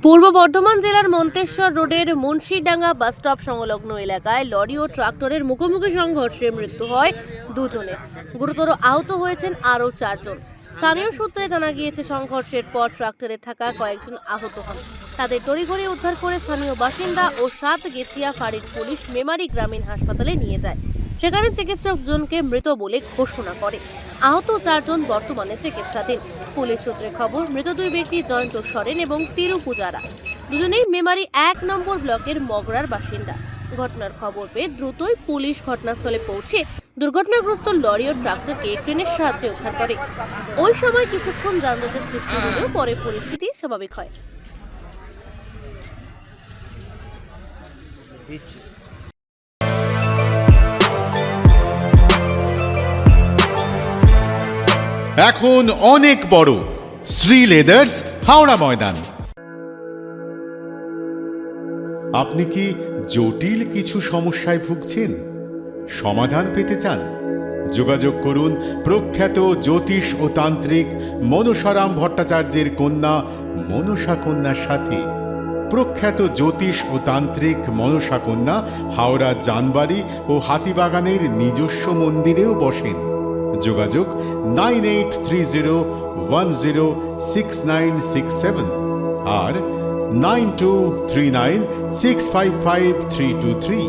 পূর্ব বর্ধমান জেলার মন্তেশ্বর রোডের মুন্সিডাঙ্গা বাসস্টপ সংলগ্ন এলাকায় লরি ও ট্রাক্টরের মুখোমুখি সংঘর্ষে মৃত্যু হয় দুজনের। গুরুতর আহত হয়েছেন আরও 4 জন। স্থানীয় সূত্রে জানা গিয়েছে, সংঘর্ষের পর ট্রাক্টরে থাকা কয়েকজন আহত হন। তাদের তড়িঘড়ি উদ্ধার করে স্থানীয় বাসিন্দা ও সাতগেছিয়া ফাঁড়ির পুলিশ মেমারি গ্রামীণ হাসপাতালে নিয়ে যায়। সেখানে চিকিৎসক জনকে মৃত বলে ঘোষণা করে। আহত 4 জন বর্তমানে চিকিৎসাধীন। পুলিশ সূত্রে খবর, মৃত দুই ব্যক্তি জয়ন্ত সরেন এবং তিরু পূজারা, দুজনেই মেমারি 1 নম্বর ব্লকের মগরার বাসিন্দা। ঘটনার খবর পেয়ে দ্রুতই পুলিশ ঘটনাস্থলে পৌঁছে দুর্ঘটনাগ্রস্ত লরি ও ট্রাক্টরকে ক্রেনের সাহায্যে উদ্ধার করে। ওই সময় কিছুক্ষণ যানজটের সৃষ্টি হলেও পরে পরিস্থিতি স্বাভাবিক হয়। এখন অনেক বড় শ্রী লেদার্স হাওড়া ময়দান। আপনি কি জটিল কিছু সমস্যায় ভুগছেন? সমাধান পেতে চান? যোগাযোগ করুন প্রখ্যাত জ্যোতিষ ও তান্ত্রিক মনসারাম ভট্টাচার্যের কন্যা মনসা কন্যার সাথে। প্রখ্যাত জ্যোতিষ ও তান্ত্রিক মনসা কন্যা হাওড়া জানবাড়ি ও হাতিবাগানের নিজস্ব মন্দিরেও বসেন। যোগাযোগ 9830106967 আর 9239655323।